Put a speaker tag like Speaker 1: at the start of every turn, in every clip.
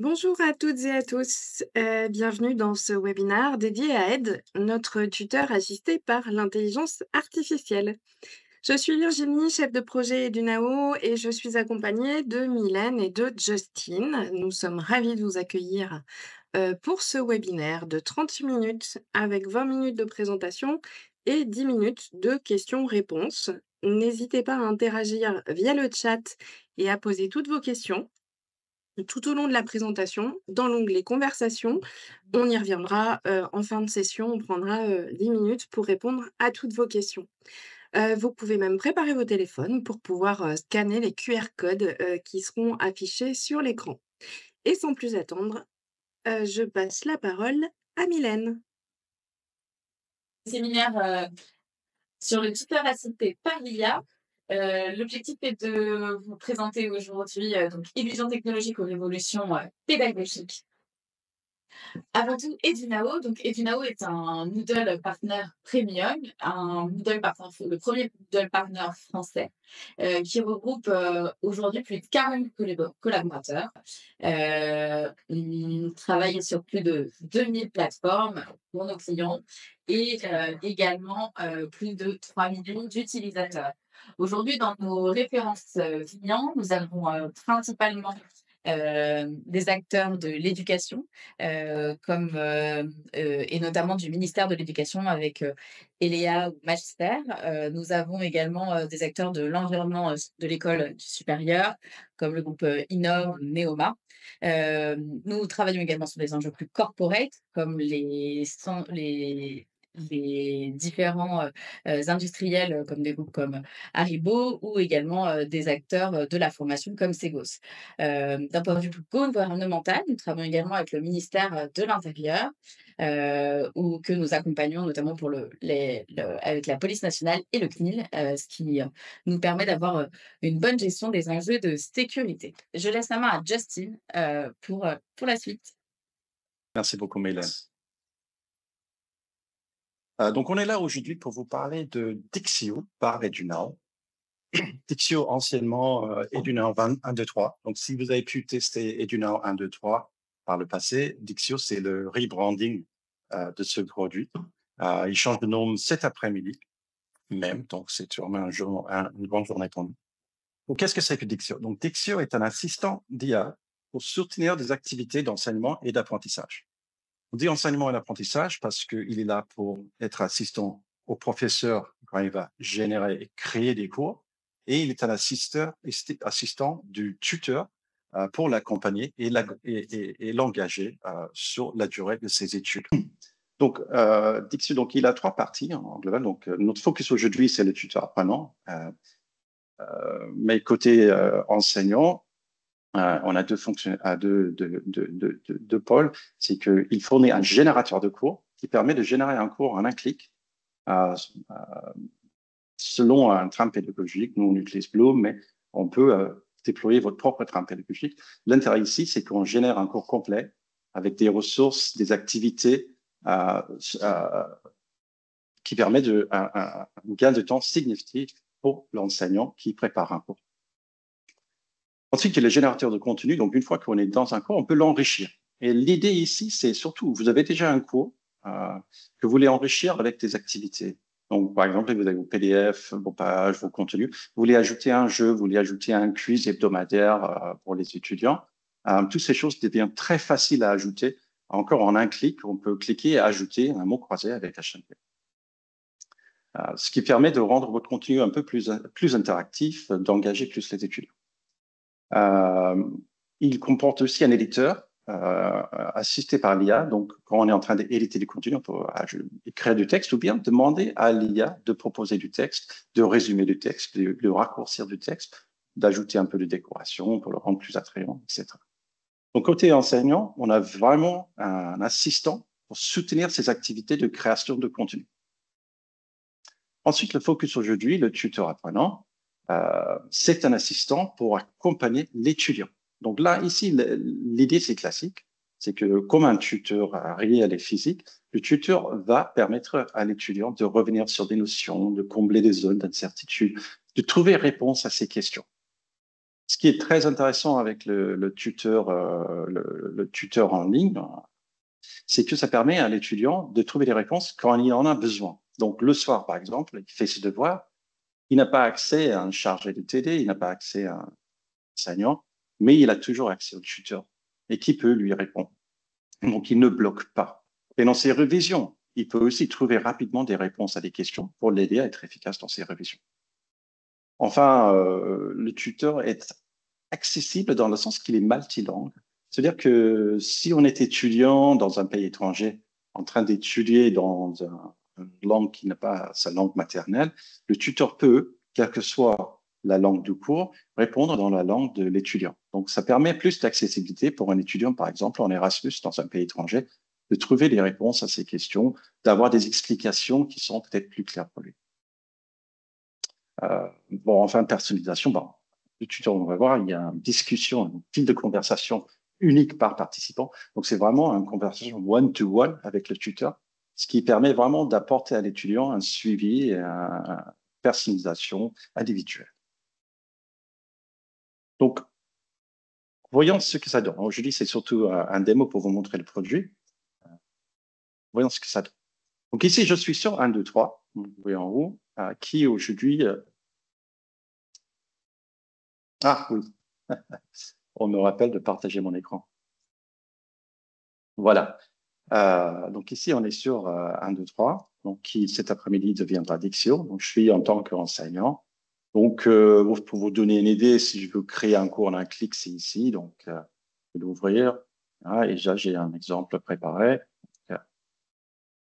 Speaker 1: Bonjour à toutes et à tous, bienvenue dans ce webinaire dédié à Ed, notre tuteur assisté par l'intelligence artificielle. Je suis Virginie, chef de projet Edunao et je suis accompagnée de Mylène et de Justine. Nous sommes ravis de vous accueillir pour ce webinaire de 30 minutes avec 20 minutes de présentation et 10 minutes de questions-réponses. N'hésitez pas à interagir via le chat et à poser toutes vos questions tout au long de la présentation, dans l'onglet conversation. On y reviendra en fin de session. On prendra 10 minutes pour répondre à toutes vos questions. Vous pouvez même préparer vos téléphones pour pouvoir scanner les QR codes qui seront affichés sur l'écran. Et sans plus attendre, je passe la parole à Mylène.
Speaker 2: Séminaire sur le tuteur assisté par l'IA. L'objectif est de vous présenter aujourd'hui donc Illusion technologique aux révolutions pédagogiques. Avant tout, Edunao. Donc, Edunao est un Moodle partner premium, un Moodle partner, le premier Moodle partner français, qui regroupe aujourd'hui plus de 40 collaborateurs. On travaille sur plus de 2000 plateformes pour nos clients et également plus de 3 millions d'utilisateurs. Aujourd'hui, dans nos références clients, nous avons principalement des acteurs de l'éducation, et notamment du ministère de l'Éducation avec Eléa ou Magister. Nous avons également des acteurs de l'environnement de l'école supérieure, comme le groupe Innov ou Neoma. Nous travaillons également sur des enjeux plus corporate, comme les différents industriels, comme des groupes comme Haribo, ou également des acteurs de la formation comme Segos. D'un point de vue plus gouvernemental, nous travaillons également avec le ministère de l'Intérieur, où que nous accompagnons notamment pour avec la police nationale et le CNIL, ce qui nous permet d'avoir une bonne gestion des enjeux de sécurité. Je laisse la main à Justine pour la suite.
Speaker 3: Merci beaucoup, Mylène. Donc, on est là aujourd'hui pour vous parler de Dixio par Edunao. Dixio, anciennement Edunao 1.2.3. Donc, si vous avez pu tester Edunao 1.2.3 par le passé, Dixio, c'est le rebranding de ce produit. Il change de nom cet après-midi même, donc c'est vraiment une grande journée pour nous. Donc, qu'est-ce que c'est que Dixio? Donc, Dixio est un assistant d'IA pour soutenir des activités d'enseignement et d'apprentissage. On dit enseignement et apprentissage parce qu'il est là pour être assistant au professeur quand il va générer et créer des cours. Et il est un assistant du tuteur pour l'accompagner et l'engager sur la durée de ses études. Donc, Dixio, donc, il a trois parties en global. Donc, notre focus aujourd'hui, c'est le tuteur apprenant. Mais côté enseignant, on a deux pôles. C'est qu'il fournit un générateur de cours qui permet de générer un cours en un clic selon un trame pédagogique. Nous, on utilise Bloom, mais on peut déployer votre propre trame pédagogique. L'intérêt ici, c'est qu'on génère un cours complet avec des ressources, des activités qui permettent un gain de temps significatif pour l'enseignant qui prépare un cours. Ensuite, il y a le générateur de contenu. Donc, une fois qu'on est dans un cours, on peut l'enrichir. Et l'idée ici, c'est surtout, vous avez déjà un cours que vous voulez enrichir avec des activités. Donc, par exemple, vous avez vos PDF, vos pages, vos contenus. Vous voulez ajouter un jeu, vous voulez ajouter un quiz hebdomadaire pour les étudiants. Toutes ces choses deviennent très faciles à ajouter. Encore en un clic, on peut cliquer et ajouter un mot croisé avec HTML. Ce qui permet de rendre votre contenu un peu plus interactif, d'engager plus les étudiants. Il comporte aussi un éditeur assisté par l'IA. Donc, quand on est en train d'éditer du contenu, on peut créer du texte ou bien demander à l'IA de proposer du texte, de résumer du texte, de raccourcir du texte, d'ajouter un peu de décoration pour le rendre plus attrayant, etc. Donc, côté enseignant, on a vraiment un assistant pour soutenir ces activités de création de contenu. Ensuite, le focus aujourd'hui, le tuteur apprenant, c'est un assistant pour accompagner l'étudiant. Donc là, ici, l'idée, c'est classique. C'est que comme un tuteur réel et physique, le tuteur va permettre à l'étudiant de revenir sur des notions, de combler des zones d'incertitude, de trouver réponse à ses questions. Ce qui est très intéressant avec le tuteur, le tuteur en ligne, c'est que ça permet à l'étudiant de trouver des réponses quand il en a besoin. Donc, le soir, par exemple, il fait ses devoirs, il n'a pas accès à un chargé de TD, il n'a pas accès à un enseignant, mais il a toujours accès au tuteur et qui peut lui répondre. Donc, il ne bloque pas. Et dans ses révisions, il peut aussi trouver rapidement des réponses à des questions pour l'aider à être efficace dans ses révisions. Enfin, le tuteur est accessible dans le sens qu'il est multilingue. C'est-à-dire que si on est étudiant dans un pays étranger, en train d'étudier dans une langue qui n'est pas sa langue maternelle, le tuteur peut, quelle que soit la langue du cours, répondre dans la langue de l'étudiant. Donc, ça permet plus d'accessibilité pour un étudiant, par exemple, en Erasmus dans un pays étranger, de trouver des réponses à ces questions, d'avoir des explications qui sont peut-être plus claires pour lui. Bon, enfin, personnalisation, bon, le tuteur, on va voir, il y a une discussion, un type de conversation unique par participant. Donc, c'est vraiment une conversation one-to-one avec le tuteur, ce qui permet vraiment d'apporter à l'étudiant un suivi et une personnalisation individuelle. Donc, voyons ce que ça donne. Aujourd'hui, c'est surtout un démo pour vous montrer le produit. Voyons ce que ça donne. Donc, ici, je suis sur 1, 2, 3. Vous voyez en haut, qui aujourd'hui... Ah oui, on me rappelle de partager mon écran. Voilà. Donc ici, on est sur 1, 2, 3, donc qui cet après-midi deviendra Dixio. Donc je suis en tant qu'enseignant. Donc pour vous donner une idée, si je veux créer un cours en un clic, c'est ici. Donc je vais l'ouvrir. Ah, et déjà, j'ai un exemple préparé.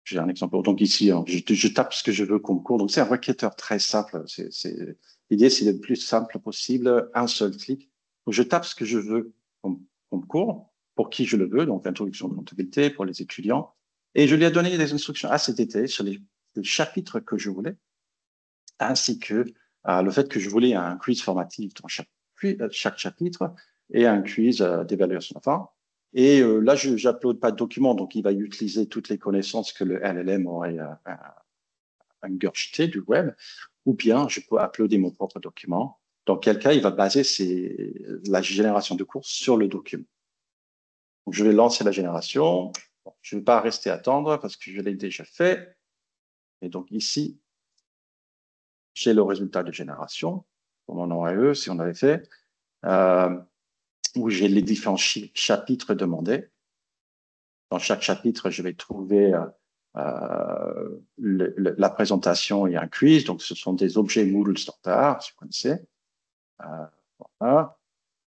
Speaker 3: J'ai un exemple. Donc ici, hein, je tape ce que je veux comme cours. Donc c'est un requêteur très simple. L'idée, c'est le plus simple possible, un seul clic. Donc je tape ce que je veux comme cours, pour qui je le veux, donc introduction de comptabilité pour les étudiants. Et je lui ai donné des instructions assez détaillées sur les chapitres que je voulais, ainsi que le fait que je voulais un quiz formatif dans chaque chapitre et un quiz d'évaluation. Enfin, et là, je n'upload pas de document, donc il va utiliser toutes les connaissances que le LLM aurait ingurgité du web, ou bien je peux uploader mon propre document, dans quel cas il va baser la génération de cours sur le document. Donc, je vais lancer la génération. Bon, je ne vais pas rester à attendre parce que je l'ai déjà fait. Et donc ici, j'ai le résultat de génération, comme on aurait eu si on avait fait, où j'ai les différents chapitres demandés. Dans chaque chapitre, je vais trouver la présentation et un quiz. Donc, ce sont des objets Moodle standard, si vous connaissez. Voilà.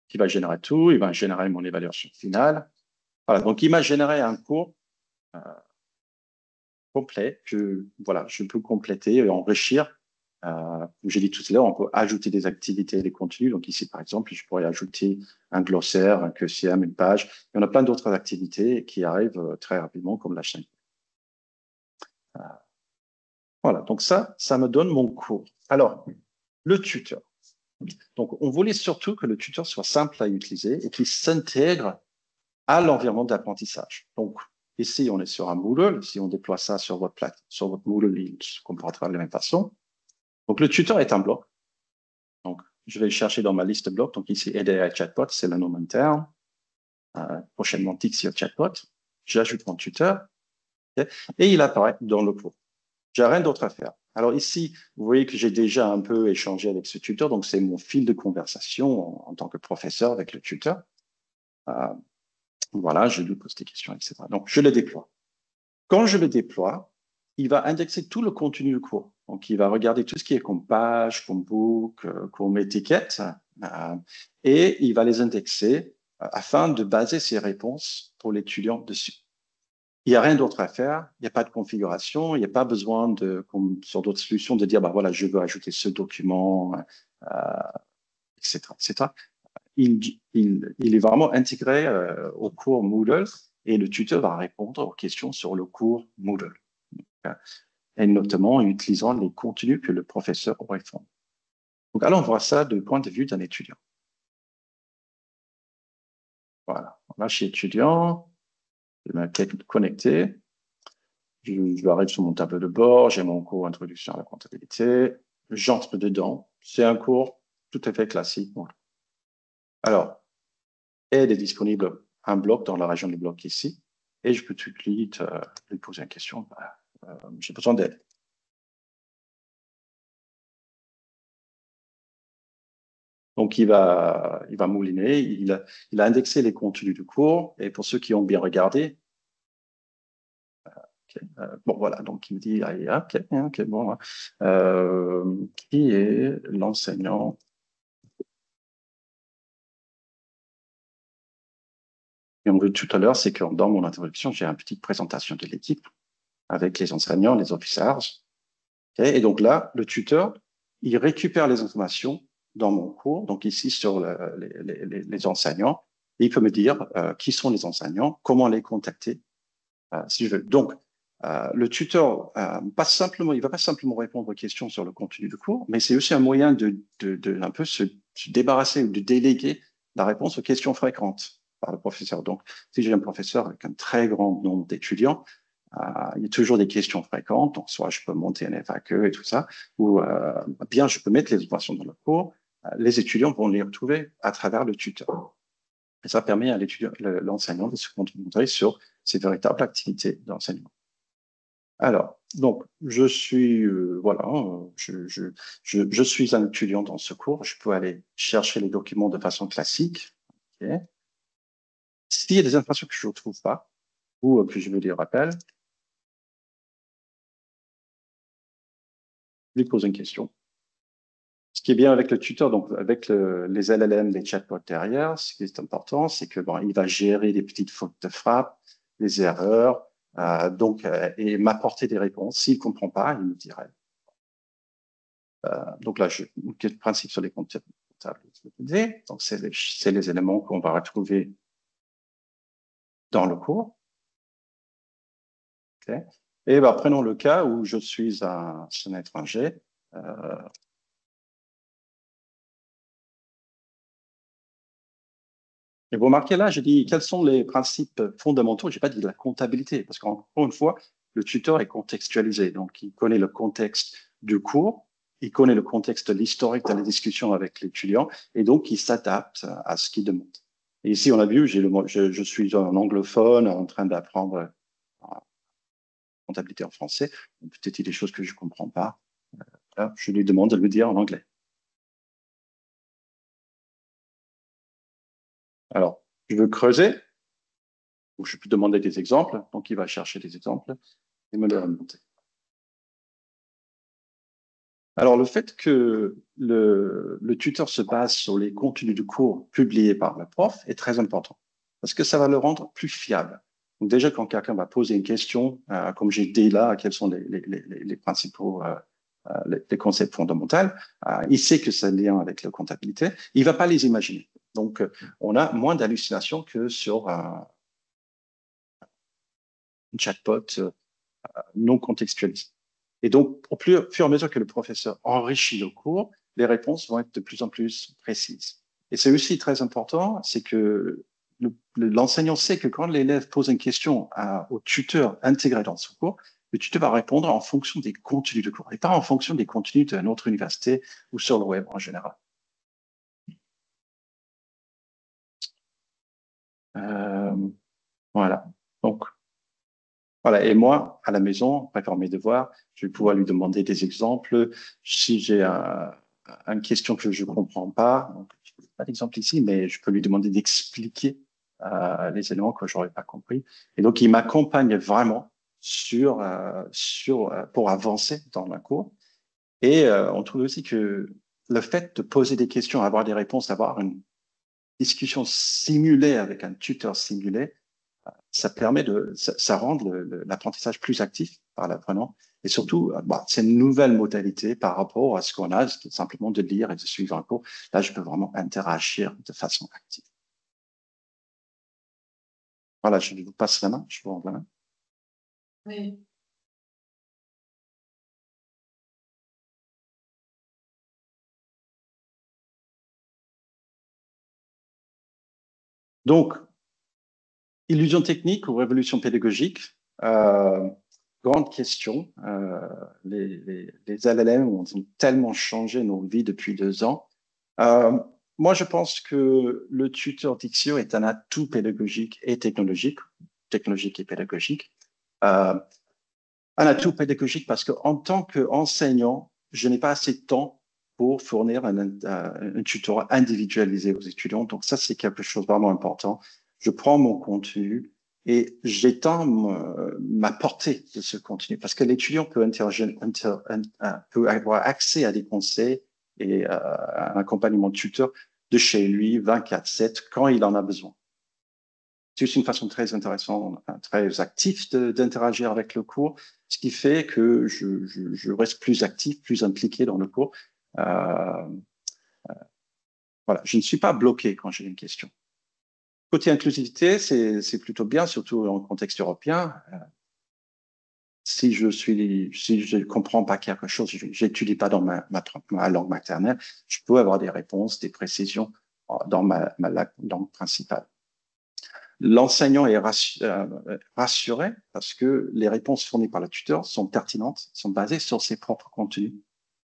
Speaker 3: Qui va générer tout. Il va générer mon évaluation finale. Voilà. Donc, il m'a généré un cours complet. Voilà, je peux compléter et enrichir. Comme j'ai dit tout à l'heure, on peut ajouter des activités et des contenus. Donc ici, par exemple, je pourrais ajouter un glossaire, un QCM, une page. Il y en a plein d'autres activités qui arrivent très rapidement, comme la chaîne. Voilà, donc ça me donne mon cours. Alors, le tuteur. Donc, on voulait surtout que le tuteur soit simple à utiliser et qu'il s'intègre à l'environnement d'apprentissage. Donc, ici, on est sur un Moodle. Si on déploie ça sur votre Moodle, il se comportera de la même façon. Donc, le tuteur est un bloc. Donc, je vais le chercher dans ma liste de blocs. Donc, ici, aider à chatbot, c'est le nom interne. Prochainement, Dixio chatbot. J'ajoute mon tuteur. Okay, et il apparaît dans le cours. J'ai rien d'autre à faire. Alors ici, vous voyez que j'ai déjà un peu échangé avec ce tuteur. Donc, c'est mon fil de conversation en tant que professeur avec le tuteur. Voilà, je lui pose des questions, etc. Donc, je le déploie. Quand je le déploie, il va indexer tout le contenu du cours. Donc, il va regarder tout ce qui est comme page, comme book, comme étiquette, et il va les indexer afin de baser ses réponses pour l'étudiant dessus. Il n'y a rien d'autre à faire, il n'y a pas de configuration, il n'y a pas besoin de, comme sur d'autres solutions, de dire, bah voilà, je veux ajouter ce document, etc., etc. Il est vraiment intégré au cours Moodle et le tuteur va répondre aux questions sur le cours Moodle. Et notamment en utilisant les contenus que le professeur aurait fournis. Donc, allons voir ça du point de vue d'un étudiant. Voilà, là, je suis étudiant, je vais me connecter, je arrive sur mon tableau de bord, j'ai mon cours Introduction à la comptabilité, j'entre dedans, c'est un cours tout à fait classique. Bon. aide est disponible un bloc dans la région du bloc ici. Et je peux tout de suite lui poser une question. J'ai besoin d'aide. Donc, il va mouliner. Il a indexé les contenus du cours. Et pour ceux qui ont bien regardé, bon, voilà. Donc, il me dit, OK, bon. Qui est l'enseignant? Et on veut tout à l'heure, c'est que dans mon introduction, j'ai une petite présentation de l'équipe avec les enseignants, les officers. Et donc là, le tuteur, il récupère les informations dans mon cours, donc ici sur les enseignants, et il peut me dire qui sont les enseignants, comment les contacter, si je veux. Donc, le tuteur, il va pas simplement répondre aux questions sur le contenu du cours, mais c'est aussi un moyen de un peu se débarrasser ou de déléguer la réponse aux questions fréquentes par le professeur. Donc, si j'ai un professeur avec un très grand nombre d'étudiants, il y a toujours des questions fréquentes, donc soit je peux monter un FAQ et tout ça, ou bien je peux mettre les informations dans le cours. Les étudiants vont les retrouver à travers le tuteur. Et ça permet à l'enseignant de se concentrer sur ses véritables activités d'enseignement. Alors, donc, je suis, voilà, je suis un étudiant dans ce cours. Je peux aller chercher les documents de façon classique. Okay. S'il y a des informations que je ne trouve pas ou que je veux des rappels, je lui pose une question. Ce qui est bien avec le tuteur, donc avec les LLM, les chatbots derrière, ce qui est important, c'est que bon, il va gérer les petites fautes de frappe, les erreurs, et m'apporter des réponses. S'il ne comprend pas, il me dirait. Donc là, le principe sur les comptes comptables. Donc c'est les éléments qu'on va retrouver dans le cours. Okay. Et ben, prenons le cas où je suis un étranger. Et vous remarquez là, j'ai dit quels sont les principes fondamentaux. J'ai pas dit la comptabilité, parce qu'encore une fois, le tuteur est contextualisé, donc il connaît le contexte du cours, il connaît le contexte de l'historique de la discussion avec l'étudiant, et donc il s'adapte à ce qu'il demande. Et ici, on a vu, je suis un anglophone en train d'apprendre la comptabilité en français. Peut-être il y a des choses que je comprends pas. Je lui demande de le dire en anglais. Alors, je veux creuser, ou je peux demander des exemples. Donc, il va chercher des exemples et me les remonter. Alors, le fait que le tuteur se base sur les contenus du cours publiés par le prof est très important parce que ça va le rendre plus fiable. Donc, déjà, quand quelqu'un va poser une question, comme j'ai dit là, quels sont les principaux les concepts fondamentaux, il sait que c'est lien avec la comptabilité, il ne va pas les imaginer. Donc, on a moins d'hallucinations que sur un chatbot non contextualisé. Et donc, au fur et à mesure que le professeur enrichit le cours, les réponses vont être de plus en plus précises. Et c'est aussi très important, c'est que l'enseignant sait que quand l'élève pose une question au tuteur intégré dans son cours, le tuteur va répondre en fonction des contenus de cours et pas en fonction des contenus de notre université ou sur le web en général. Voilà. Donc, voilà. Et moi, à la maison, prépare mes devoirs, je vais pouvoir lui demander des exemples. Si j'ai une question que je ne comprends pas, donc, je n'ai pas d'exemple ici, mais je peux lui demander d'expliquer les éléments que je n'aurais pas compris. Et donc, il m'accompagne vraiment pour avancer dans la cours. Et on trouve aussi que le fait de poser des questions, avoir des réponses, avoir une discussion simulée avec un tuteur simulé, ça rend l'apprentissage plus actif par l'apprenant. Et surtout, c'est une nouvelle modalité par rapport à ce qu'on a, c'est simplement de lire et de suivre un cours. Là, je peux vraiment interagir de façon active. Voilà, je vous passe la main. Je vous renvoie la main.
Speaker 2: Oui.
Speaker 3: Donc, illusion technique ou révolution pédagogique, grande question. Les LLM ont tellement changé nos vies depuis 2 ans. moi, je pense que le tuteur Dixio est un atout pédagogique et technologique, technologique et pédagogique. Euh, un atout pédagogique parce qu'en tant qu'enseignant, je n'ai pas assez de temps pour fournir un tutorat individualisé aux étudiants. Donc ça, c'est quelque chose de vraiment important. Je prends mon contenu et j'étends ma portée de ce contenu parce que l'étudiant peut, peut avoir accès à des conseils et un accompagnement de tuteur de chez lui 24/7 quand il en a besoin. C'est aussi une façon très intéressante, très active d'interagir avec le cours, ce qui fait que je reste plus actif, plus impliqué dans le cours. Euh, voilà, je ne suis pas bloqué quand j'ai une question. Côté inclusivité, c'est plutôt bien, surtout en contexte européen. Si je comprends pas quelque chose, j'étudie pas dans ma langue maternelle, je peux avoir des réponses, des précisions dans ma langue principale. L'enseignant est rassuré parce que les réponses fournies par le tuteur sont pertinentes, sont basées sur ses propres contenus.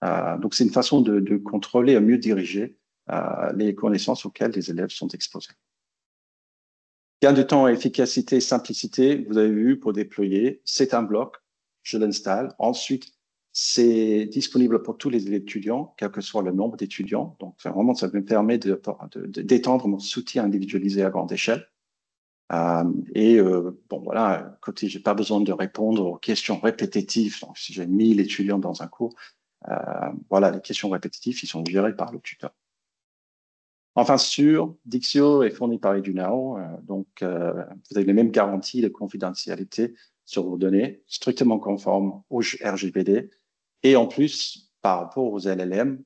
Speaker 3: Donc, c'est une façon de contrôler et mieux diriger les connaissances auxquelles les élèves sont exposés. Gain de temps, efficacité, simplicité, vous avez vu pour déployer, c'est un bloc, je l'installe. Ensuite, c'est disponible pour tous les étudiants, quel que soit le nombre d'étudiants. Donc, vraiment, ça me permet d'étendre mon soutien individualisé à grande échelle. Bon, voilà, côté, j'ai pas besoin de répondre aux questions répétitives. Donc, si j'ai 1000 étudiants dans un cours, voilà, les questions répétitives, ils sont gérées par le tuteur. Enfin, Dixio est fourni par Edunao, donc vous avez les mêmes garanties de confidentialité sur vos données, strictement conformes au RGPD. Et en plus, par rapport aux LLM,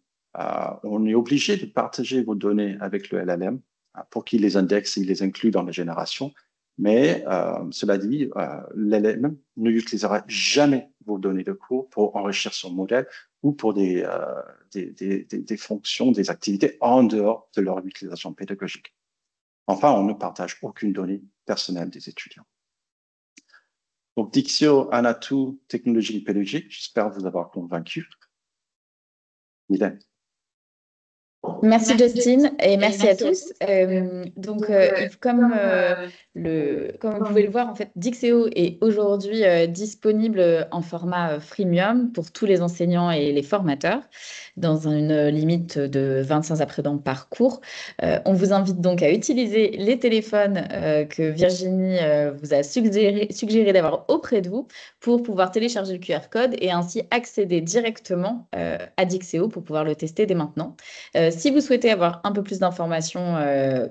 Speaker 3: on est obligé de partager vos données avec le LLM pour qu'il les indexe et les inclue dans la génération. Mais cela dit, l'LLM n'utilisera jamais vos données de cours pour enrichir son modèle ou pour des fonctions, des activités en dehors de leur utilisation pédagogique. Enfin, on ne partage aucune donnée personnelle des étudiants. Donc, Dixio, un atout technologique et pédagogique. J'espère vous avoir convaincu. Mylène.
Speaker 2: Merci Justine et merci à tous. Comme vous pouvez le voir, en fait, Dixeo est aujourd'hui disponible en format freemium pour tous les enseignants et les formateurs, dans une limite de 25 apprenants par cours. On vous invite donc à utiliser les téléphones que Virginie vous a suggéré d'avoir auprès de vous pour pouvoir télécharger le QR code et ainsi accéder directement à Dixeo pour pouvoir le tester dès maintenant. Si vous souhaitez avoir un peu plus d'informations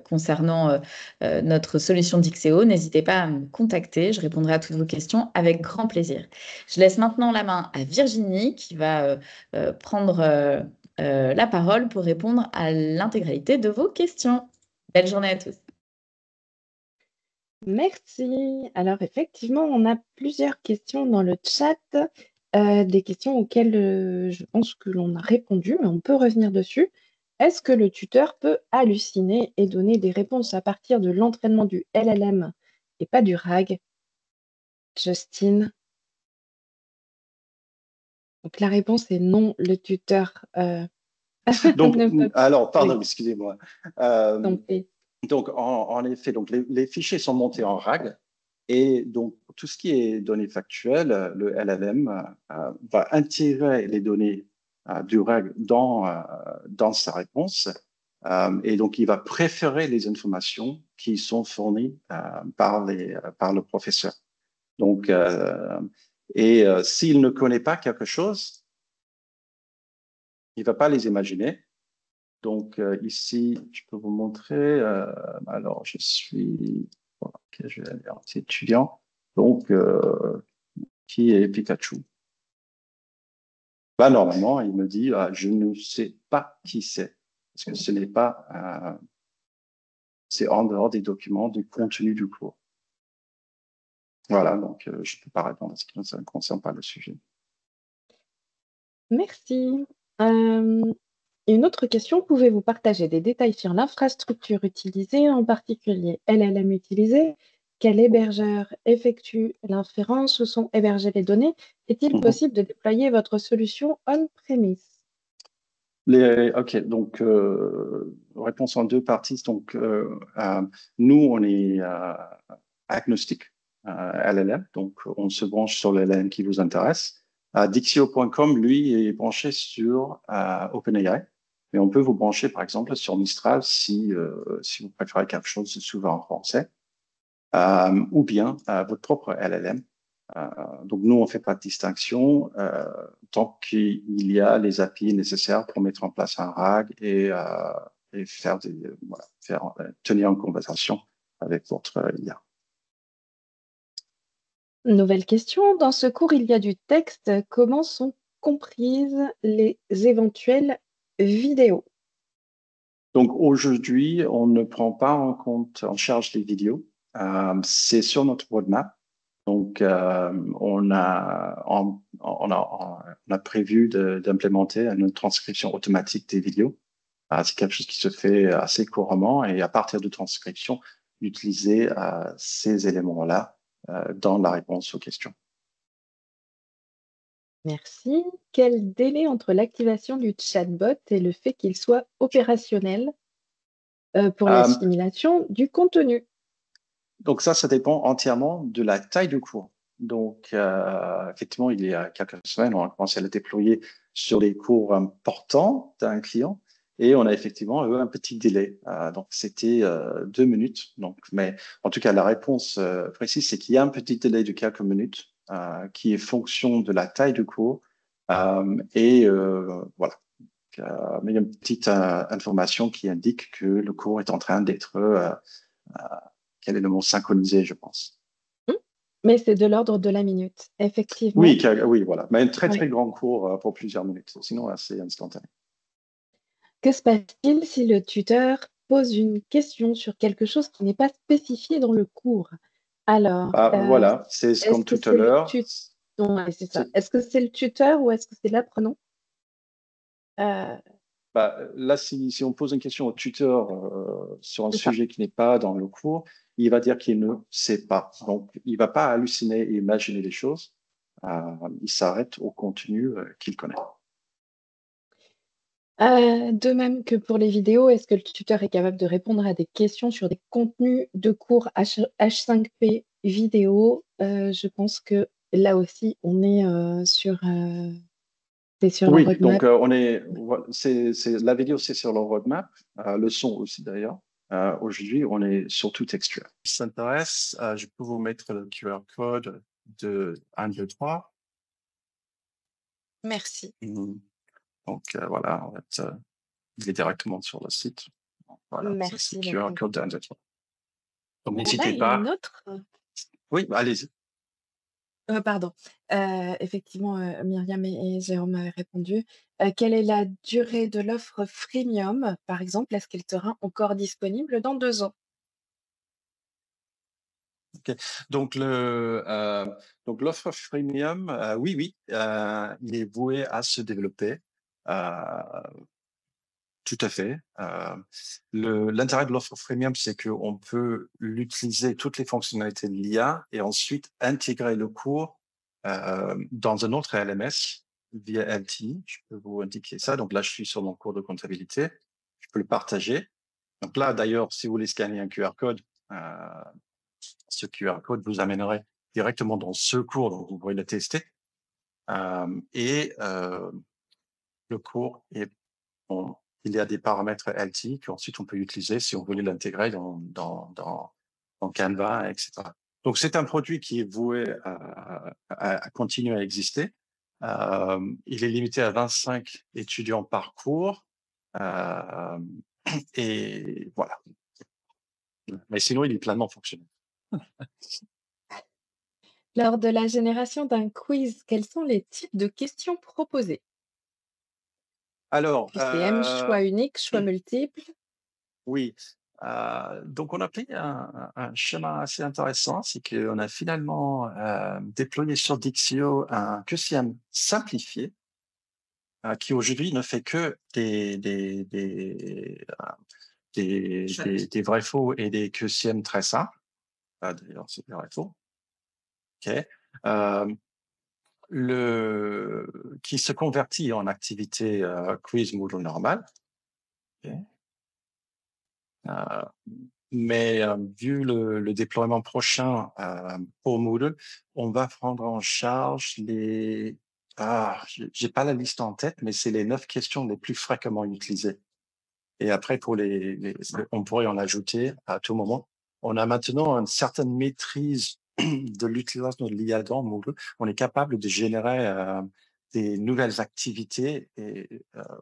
Speaker 2: concernant notre solution Dixeo, n'hésitez pas à me contacter. Je répondrai à toutes vos questions avec grand plaisir. Je laisse maintenant la main à Virginie qui va prendre la parole pour répondre à l'intégralité de vos questions. Belle journée à tous.
Speaker 1: Merci. Alors effectivement, on a plusieurs questions dans le chat, des questions auxquelles je pense que l'on a répondu, mais on peut revenir dessus. Est-ce que le tuteur peut halluciner et donner des réponses à partir de l'entraînement du LLM et pas du RAG? Justine? Donc la réponse est non, le tuteur
Speaker 3: Donc,
Speaker 1: ne peut
Speaker 3: alors, pardon,
Speaker 1: oui,
Speaker 3: excusez-moi.
Speaker 1: donc oui.
Speaker 3: Donc, en effet, donc les fichiers sont montés en RAG et donc pour tout ce qui est données factuelles, le LLM va intégrer les données du RAG dans sa réponse et donc il va préférer les informations qui sont fournies par le professeur. Donc, s'il ne connaît pas quelque chose, il va pas les imaginer. Donc, ici, je peux vous montrer. Alors, je suis. Voilà, ok, je vais aller en étudiant. Donc, qui est Pikachu? Bah, normalement, il me dit je ne sais pas qui c'est. Parce que ce n'est pas. C'est en dehors des documents, du contenu du cours. Voilà, donc je ne peux pas répondre à ce qui ne concerne pas le sujet.
Speaker 1: Merci. Une autre question, pouvez-vous partager des détails sur l'infrastructure utilisée, en particulier LLM utilisé? Quel hébergeur effectue l'inférence? Où sont hébergées les données? Est-il possible de déployer votre solution on-premise?
Speaker 3: Ok, donc réponse en deux parties. Donc, nous, on est agnostique LLM, donc on se branche sur le LLM qui vous intéresse. Dixio.com, lui, est branché sur OpenAI, mais on peut vous brancher, par exemple, sur Mistral si vous préférez quelque chose de souvent en français, ou bien votre propre LLM. Donc, nous, on ne fait pas de distinction tant qu'il y a les API nécessaires pour mettre en place un RAG et tenir une conversation avec votre IA.
Speaker 1: Nouvelle question. Dans ce cours, il y a du texte. Comment sont comprises les éventuelles vidéos?
Speaker 3: Donc, aujourd'hui, on ne prend pas en charge les vidéos. C'est sur notre roadmap. Donc, on a prévu d'implémenter une transcription automatique des vidéos. C'est quelque chose qui se fait assez couramment et à partir de transcription, utiliser ces éléments-là dans la réponse aux questions.
Speaker 1: Merci. Quel délai entre l'activation du chatbot et le fait qu'il soit opérationnel pour
Speaker 3: Euh,
Speaker 1: l'assimilation du contenu?
Speaker 3: donc ça dépend entièrement de la taille du cours. Donc, effectivement, il y a quelques semaines, on a commencé à le déployer sur les cours importants d'un client et on a effectivement eu un petit délai. Donc, c'était 2 minutes. Donc, mais en tout cas, la réponse précise, c'est qu'il y a un petit délai de quelques minutes qui est fonction de la taille du cours. Voilà. Mais il y a une petite information qui indique que le cours est en train d'être quel est le mot synchronisé, je pense.
Speaker 1: Mmh. Mais c'est de l'ordre de la minute, effectivement.
Speaker 3: Oui, oui, voilà. Mais un très,
Speaker 1: Oui.
Speaker 3: très grand cours pour plusieurs minutes. Sinon, là, c'est instantané.
Speaker 1: Que se passe-t-il si le tuteur pose une question sur quelque chose qui n'est pas spécifié dans le cours? Alors,
Speaker 3: Voilà, c'est
Speaker 1: est-ce
Speaker 3: comme
Speaker 1: que
Speaker 3: tout à
Speaker 1: c'est le
Speaker 3: l'heure.
Speaker 1: tuteur? Ouais, c'est ça.
Speaker 3: c'est-
Speaker 1: Est-ce que c'est le tuteur ou est-ce que c'est l'apprenant? Heu,
Speaker 3: Là, si on pose une question au tuteur sur un
Speaker 1: c'est ça.
Speaker 3: sujet qui n'est pas dans le cours, il va dire qu'il ne sait pas. Donc, il ne va pas halluciner et imaginer les choses. Il s'arrête au contenu qu'il connaît.
Speaker 1: De même que pour les vidéos, est-ce que le tuteur est capable de répondre à des questions sur des contenus de cours H5P vidéo? Je pense que là aussi, on est, c'est sur la
Speaker 3: Oui, donc
Speaker 1: roadmap.
Speaker 3: la vidéo, c'est sur le roadmap, le son aussi d'ailleurs. Aujourd'hui, on est surtout textuel. Si ça t'intéresse, je peux vous mettre le QR code de 1, 2, 3.
Speaker 1: Merci.
Speaker 3: Donc voilà, en fait, il est directement sur le site. Voilà, ça c'est
Speaker 1: Merci
Speaker 3: le QR
Speaker 1: beaucoup.
Speaker 3: code de 1, 2, 3. Donc
Speaker 1: On a
Speaker 3: n'hésitez
Speaker 1: une
Speaker 3: pas.
Speaker 1: autre
Speaker 3: Oui, allez-y.
Speaker 1: pardon. Effectivement, Myriam et Jérôme avaient répondu. Quelle est la durée de l'offre freemium, par exemple? Est-ce qu'elle sera encore disponible dans 2 ans?
Speaker 3: Ok. Donc donc l'offre freemium, oui, oui, il est voué à se développer. Euh, Tout à fait. L'intérêt de l'offre freemium, c'est qu'on peut l'utiliser toutes les fonctionnalités de l'IA et ensuite intégrer le cours dans un autre LMS via LTE. Je peux vous indiquer ça. Donc là, je suis sur mon cours de comptabilité. Je peux le partager. Donc là, d'ailleurs, si vous voulez scanner un QR code, ce QR code vous amènerait directement dans ce cours, donc vous pourrez le tester. Le cours est il y a des paramètres LT qu'ensuite on peut utiliser si on voulait l'intégrer dans Canva, etc. Donc c'est un produit qui est voué à continuer à exister. Il est limité à 25 étudiants par cours. Euh, et voilà. Mais sinon, il est pleinement fonctionnel.
Speaker 1: Lors de la génération d'un quiz, quels sont les types de questions proposées?
Speaker 3: Alors,
Speaker 1: QCM, choix unique, choix multiple?
Speaker 3: oui. Donc, on a pris un chemin assez intéressant, c'est qu'on a finalement déployé sur Dixio un QCM simplifié qui aujourd'hui ne fait que des vrais faux et des QCM très simples. D'ailleurs, c'est des vrais faux. OK. Euh, qui se convertit en activité quiz Moodle normale. Ok. Euh, mais vu le déploiement prochain pour Moodle, on va prendre en charge j'ai pas la liste en tête, mais c'est les 9 questions les plus fréquemment utilisées. Et après, on pourrait en ajouter à tout moment. On a maintenant une certaine maîtrise de l'utilisation de l'IA dans Moodle. On est capable de générer des nouvelles activités et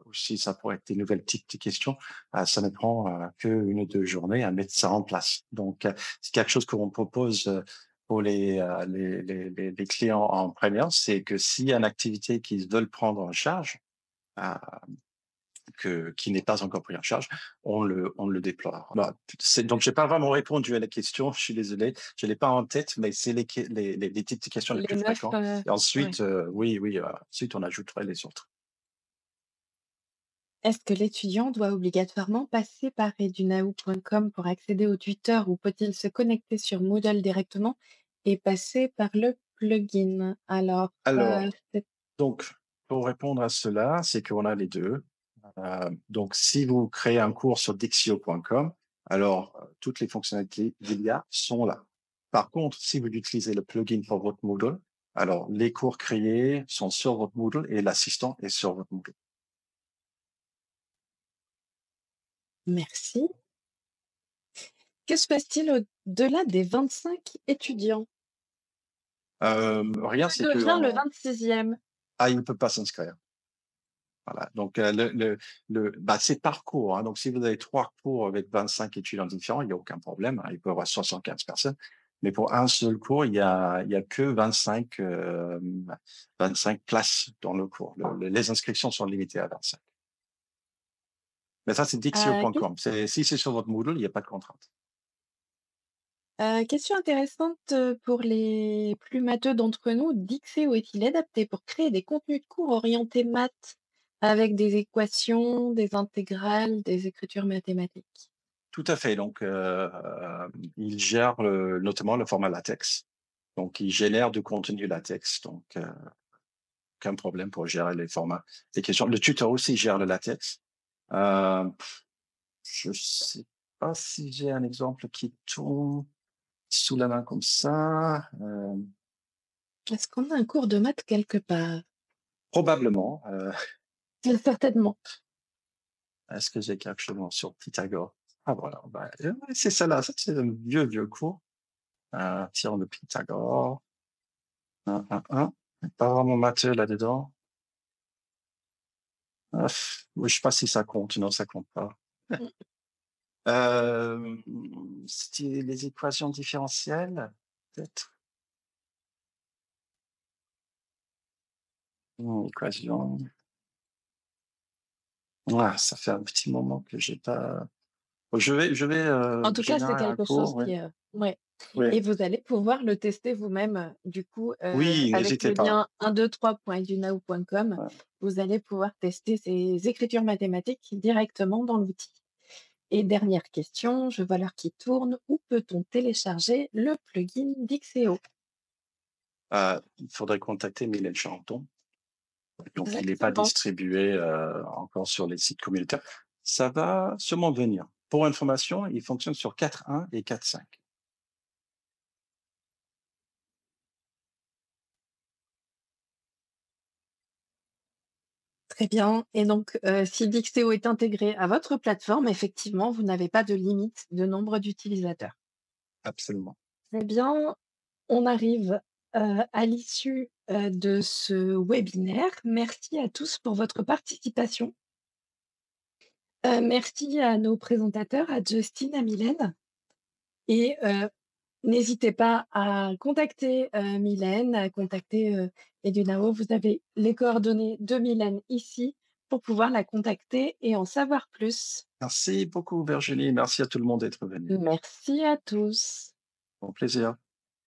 Speaker 3: aussi ça pourrait être des nouvelles types de questions. Ça ne prend que 1 ou 2 journées à mettre ça en place. Donc, c'est quelque chose qu'on propose pour les clients en premium, c'est que s'il y a une activité qu'ils veulent prendre en charge, euh, qui n'est pas encore pris en charge, on le déploie. Bah, donc, je n'ai pas vraiment répondu à la question, je suis désolé, je ne l'ai pas en tête, mais c'est les types de questions les
Speaker 1: Les
Speaker 3: plus
Speaker 1: 9,
Speaker 3: fréquents. Et
Speaker 1: ouais.
Speaker 3: ensuite, oui, ensuite, on ajouterait les autres.
Speaker 1: Est-ce que l'étudiant doit obligatoirement passer par edunao.com pour accéder au tuteur ou peut-il se connecter sur Moodle directement et passer par le plugin? Alors,
Speaker 3: Alors,
Speaker 1: c'est
Speaker 3: donc, pour répondre à cela, c'est qu'on a les deux. Donc, si vous créez un cours sur Dixio.com, alors toutes les fonctionnalités d'IA sont là. Par contre, si vous utilisez le plugin pour votre Moodle, alors les cours créés sont sur votre Moodle et l'assistant est sur votre Moodle.
Speaker 1: merci. Que se passe-t-il au-delà des 25 étudiants?
Speaker 3: Rien,
Speaker 1: Que
Speaker 3: c'est que
Speaker 1: devient le 26e?
Speaker 3: il ne peut pas s'inscrire. Voilà. Donc, c'est par cours, hein. Donc, si vous avez 3 cours avec 25 étudiants différents, il n'y a aucun problème, hein. Il peut y avoir 75 personnes. Mais pour un seul cours, il y a que 25 places dans le cours. Les inscriptions sont limitées à 25. Mais ça, c'est
Speaker 1: Ques
Speaker 3: Dixio.com. Si c'est sur votre Moodle, il n'y a pas de contrainte.
Speaker 1: question intéressante, pour les plus matheux d'entre nous. Dixéo est-il adapté pour créer des contenus de cours orientés maths avec des équations, des intégrales, des écritures mathématiques?
Speaker 3: Tout à fait. Donc, il gère notamment le format LaTeX. Donc, il génère du contenu LaTeX. Donc, aucun problème pour gérer les formats, les questions. Le tuteur aussi gère le LaTeX. Euh, je sais pas si j'ai un exemple qui tourne sous la main comme ça.
Speaker 1: Est-ce qu'on a un cours de maths quelque part?
Speaker 3: Probablement.
Speaker 1: Certainement.
Speaker 3: Est-ce que j'ai quelque chose sur Pythagore? Ah voilà, c'est ça là. Ça, c'est un vieux cours. Tirant de Pythagore. Pas vraiment matheux là-dedans. Je sais pas si ça compte. Non, ça compte pas.
Speaker 1: Mmh.
Speaker 3: Euh, C'était les équations différentielles, peut-être. Équation. Ouais, ça fait un petit moment que j'ai pas. Je vais
Speaker 1: En tout cas, c'est
Speaker 3: générer un
Speaker 1: quelque chose
Speaker 3: cours. Oui,
Speaker 1: qui, ouais,
Speaker 3: oui,
Speaker 1: et vous allez pouvoir le tester vous-même, du coup,
Speaker 3: oui,
Speaker 1: avec
Speaker 3: n'hésitez
Speaker 1: le
Speaker 3: pas.
Speaker 1: lien 123.edunao.com,
Speaker 3: Ouais.
Speaker 1: vous allez pouvoir tester ces écritures mathématiques directement dans l'outil. Et dernière question, je vois l'heure qui tourne, où peut-on télécharger le plugin Dixéo?
Speaker 3: Il faudrait contacter Mylène Charenton. Donc, il n'est pas
Speaker 1: Exactement.
Speaker 3: distribué encore sur les sites communautaires. Ça va sûrement venir. Pour information, il fonctionne sur 4.1 et 4.5.
Speaker 1: Très bien, et donc, si Dixéo est intégré à votre plateforme, effectivement, vous n'avez pas de limite de nombre d'utilisateurs.
Speaker 3: Absolument.
Speaker 1: Eh bien, on arrive, à l'issue, de ce webinaire. Merci à tous pour votre participation. Merci à nos présentateurs, à Justine, à Mylène, et n'hésitez pas à contacter, Mylène, à contacter, Edunao. Vous avez les coordonnées de Mylène ici pour pouvoir la contacter et en savoir plus.
Speaker 3: Merci beaucoup, Virginie. Merci à tout le monde d'être venu.
Speaker 1: Merci à tous.
Speaker 3: Au plaisir.